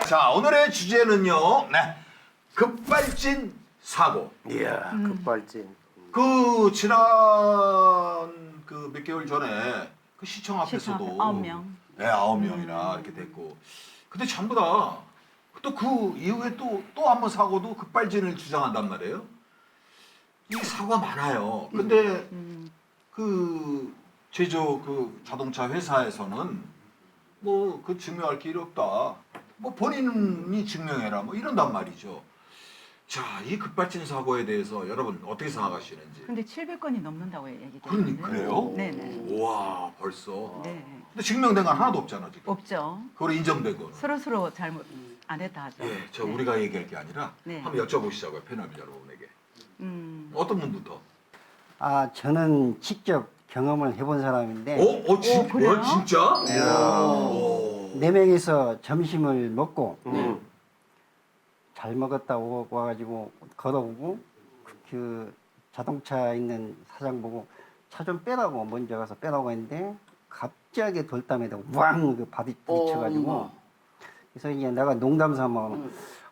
자, 오늘의 주제는요. 네. 급발진 사고. 이야, 급발진. 그 지난 그 몇 개월 전에 그 시청 앞에서도 9명. 네, 9명이나 이렇게 됐고. 근데 전부 다 또 그 이후에 또 한 번 사고도 급발진을 주장한단 말이에요. 이 사고가 많아요. 근데 그 제조 그 자동차 회사에서는 뭐 그 증명할 길이 없다. 뭐 본인이 증명해라. 뭐 이런단 말이죠. 자, 이 급발진 사고에 대해서 여러분 어떻게 생각하시는지. 근데 700건이 넘는다고 얘기되는데. 그래요? 네네. 우와, 벌써. 네. 근데 증명된 건 하나도 없잖아 지금. 없죠. 그걸 인정된 거. 서로 잘못 안 했다 하죠. 예, 저 네. 우리가 얘기할 게 아니라 네. 한번 여쭤보시자고요, 패널 여러분에게. 어떤 분부터? 아, 저는 직접 경험을 해본 사람인데 그래요? 진짜? 네 명이서 점심을 먹고 음. 잘 먹었다 와가지고 걸어오고 그 자동차 있는 사장 보고 차 좀 빼라고 먼저 가서 빼라고 했는데 갑자기 돌담에다 왕 그 밥이 부딪혀가지고 그래서 이제 내가 농담삼아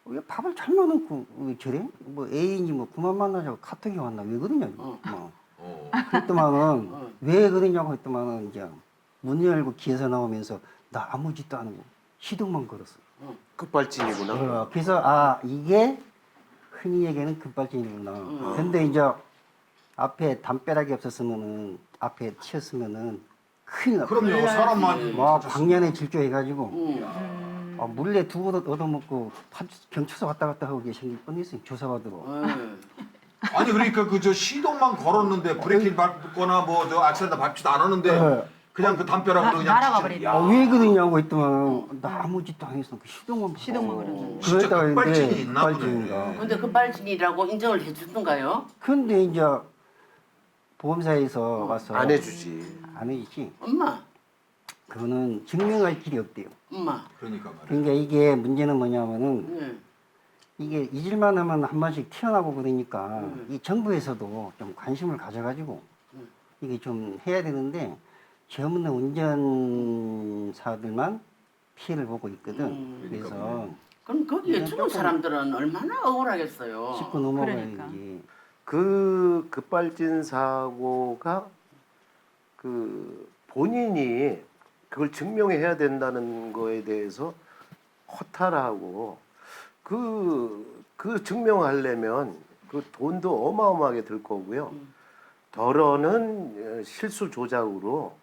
왜 밥을 잘 넣어놓고 왜 저래? 뭐 애인이 뭐 그만 만나자고 카톡이 왔나 왜 그러냐 뭐. 그랬더만은 왜 그러냐고 했더만은 이제 문 열고 길에서 나오면서 나 아무 짓도 안 하고 시동만 걸었어. 급발진이구나. 그래서 아 이게 흔히 얘기하는 급발진이구나. 근데 이제 앞에 담벼락이 없었으면은 앞에 튀었으면은 큰일 나. 그럼요, 사람만. 막 광년에 질주해가지고 물레 두고 얻어먹고 경찰서 왔다 갔다 하고 계신 게 뻔했어요. 조사받으러. 아니 그러니까 그 저 시동만 걸었는데 브레이크를 밟거나 뭐 저 악셀에다 밟지도 않았는데 네. 그냥 그 담벼락으로 그냥 날아가 진짜- 버리네. 야, 왜 그러냐고 했더만 나 아무 짓도 안 했어. 그 시동만 걸었는데. 진짜 급발진이 있나 보네. 급발진인가. 근데 급발진이라고 인정을 해주던가요? 근데 이제 보험사에서 와서 안 해주지. 안 해주지. 엄마, 그거는 증명할 길이 없대요. 엄마. 그러니까 말이야. 그러니까 이게 문제는 뭐냐면은 네. 이게 잊을만 하면 한 번씩 튀어나오고 그러니까 이 정부에서도 좀 관심을 가져가지고 이게 좀 해야 되는데 전문 운전사들만 피해를 보고 있거든. 그래서 그럼 거기에 그냥 죽은 조금- 사람들은 얼마나 억울하겠어요. 짚고 넘어가야지. 그러니까. 그 급발진 사고가 그 본인이 그걸 증명해야 된다는 거에 대해서 허탈하고 그 증명하려면 그 돈도 어마어마하게 들 거고요. 덜어는 실수 조작으로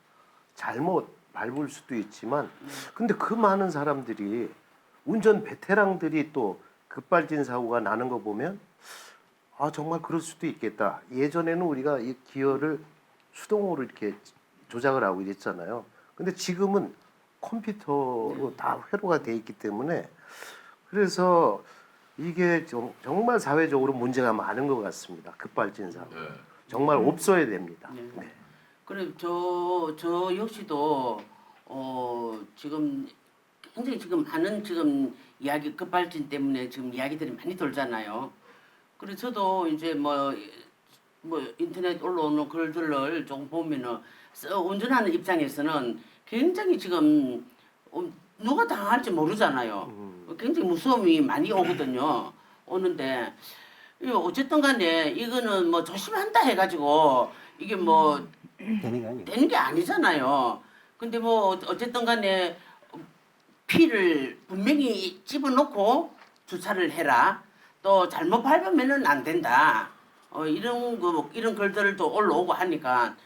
잘못 밟을 수도 있지만 근데 그 많은 사람들이 운전 베테랑들이 또 급발진 사고가 나는 거 보면 아 정말 그럴 수도 있겠다. 예전에는 우리가 이 기어를 수동으로 이렇게 조작을 하고 이랬잖아요. 근데 지금은 컴퓨터로 다 회로가 돼 있기 때문에 그래서 이게 정말 사회적으로 문제가 많은 것 같습니다. 급발진 사고. 네. 정말 없어야 됩니다. 네. 네. 그래 저 역시도 지금 굉장히 지금 많은 지금 이야기 급발진 때문에 지금 이야기들이 많이 돌잖아요. 그래서 저도 이제 뭐 인터넷 올라오는 글들을 조금 보면은 운전하는 입장에서는 굉장히 지금 누가 당할지 모르잖아요. 굉장히 무서움이 많이 오거든요. 오는데 어쨌든 간에 이거는 뭐 조심한다 해가지고 이게 뭐 되는 거 아니에요. 되는 게 아니잖아요. 근데 뭐 어쨌든 간에 피를 분명히 집어넣고 주차를 해라. 또 잘못 밟으면은 안 된다. 이런 글들도 올라오고 하니까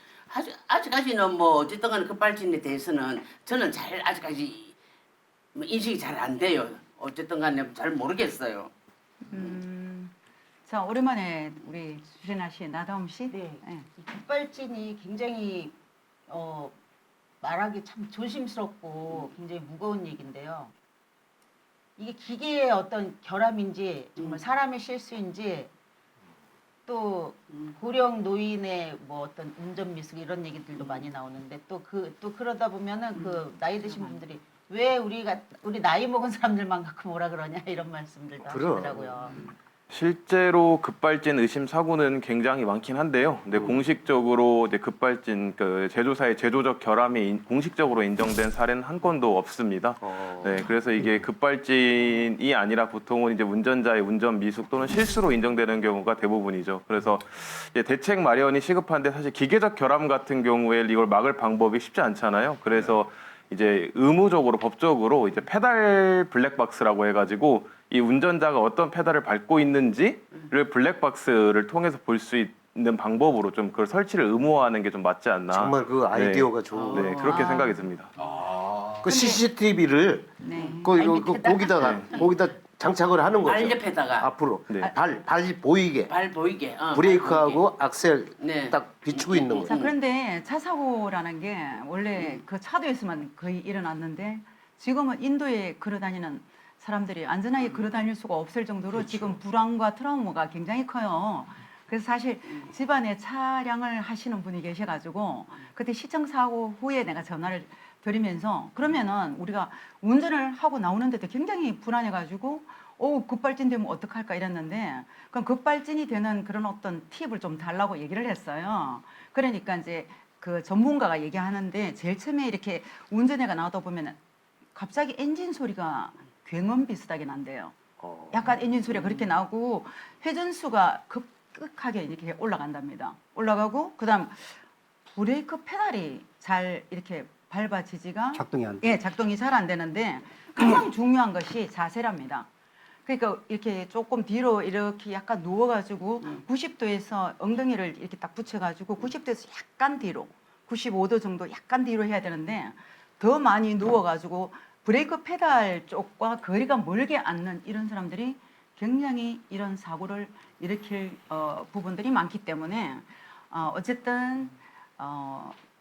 아직까지는 뭐 어쨌든 간에 급발진에 대해서는 저는 아직까지 인식이 잘 안 돼요. 어쨌든 간에 잘 모르겠어요. 자, 오랜만에 우리 주진아 씨, 나다움 씨. 네. 네. 이 급발진이 굉장히 말하기 참 조심스럽고 굉장히 무거운 얘기인데요. 이게 기계의 어떤 결함인지 정말 사람의 실수인지 또 고령 노인의 뭐 어떤 운전 미숙 이런 얘기들도 많이 나오는데 또 그러다 보면은 그 나이 드신 분들이 왜 우리 나이 먹은 사람들만 갖고 뭐라 그러냐 이런 말씀들도 그럼. 하시더라고요. 실제로 급발진 의심 사고는 굉장히 많긴 한데요. 근데 공식적으로 이제 급발진 그 제조사의 제조적 결함이 공식적으로 인정된 사례는 한 건도 없습니다. 네, 그래서 이게 급발진이 아니라 보통은 이제 운전자의 운전 미숙 또는 실수로 인정되는 경우가 대부분이죠. 그래서 이제 대책 마련이 시급한데 사실 기계적 결함 같은 경우에 이걸 막을 방법이 쉽지 않잖아요. 그래서 이제 의무적으로 법적으로 이제 페달 블랙박스라고 해가지고 이 운전자가 어떤 페달을 밟고 있는지를 블랙박스를 통해서 볼 수 있는 방법으로 좀 그걸 설치를 의무화하는 게 좀 맞지 않나. 정말 그 아이디어가 좋은 네, 거. 그렇게 생각이 듭니다. 그 CCTV를 네. 거기다 장착을 하는 거죠. 발 옆에다가 앞으로 네. 발 보이게 발 보이게. 브레이크하고 악셀 네. 딱 비추고 있는 자, 거죠. 그런데 차 사고라는 게 원래 그 차도에서만 거의 일어났는데 지금은 인도에 걸어다니는 사람들이 안전하게 걸어다닐 수가 없을 정도로 지금 불안과 트라우마가 굉장히 커요. 그래서 사실 집안에 차량을 하시는 분이 계셔가지고 그때 시청 사고 후에 내가 전화를 드리면서 그러면은 우리가 운전을 하고 나오는데도 굉장히 불안해가지고 급발진 되면 어떡할까 이랬는데 그럼 급발진이 되는 그런 어떤 팁을 좀 달라고 얘기를 했어요. 그러니까 이제 그 전문가가 얘기하는데 제일 처음에 이렇게 운전해가 나오다 보면 갑자기 엔진 소리가 굉음 비슷하게 난대요. 약간 엔진 소리가 그렇게 나오고 회전수가 급격하게 이렇게 올라간답니다. 올라가고 그다음 브레이크 페달이 잘 이렇게 밟아지지가 작동이 안 돼. 예, 작동이 잘 안 되는데 가장 중요한 것이 자세랍니다. 그러니까 이렇게 조금 뒤로 이렇게 약간 누워가지고 90도에서 엉덩이를 이렇게 딱 붙여가지고 90도에서 약간 뒤로 95도 정도 약간 뒤로 해야 되는데 더 많이 누워가지고 브레이크 페달 쪽과 거리가 멀게 앉는 이런 사람들이 굉장히 이런 사고를 일으킬 부분들이 많기 때문에 어쨌든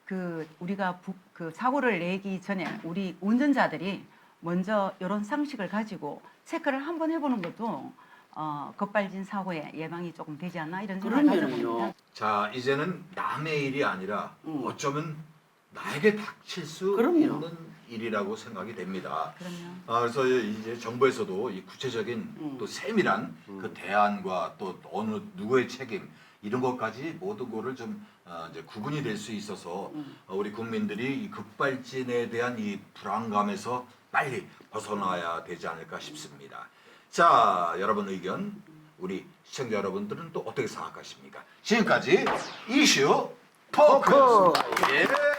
그 우리가 그 사고를 내기 전에 우리 운전자들이 먼저 이런 상식을 가지고 체크를 한번 해보는 것도 급발진 사고의 예방이 조금 되지 않나 이런 생각을 가져봅니다. 그러면요. 자, 이제는 남의 일이 아니라 어쩌면 나에게 닥칠 수 그럼요. 있는 일이라고 생각이 됩니다. 그럼요. 그래서 이제 정부에서도 이 구체적인 또 세밀한 그 대안과 또 어느 누구의 책임 이런 것까지 모든 거를 좀 이제 구분이 될 수 있어서 우리 국민들이 이 급발진에 대한 이 불안감에서 빨리 벗어나야 되지 않을까 싶습니다. 자, 여러분 의견 우리 시청자 여러분들은 또 어떻게 생각하십니까? 지금까지 이슈 토크였습니다. 예.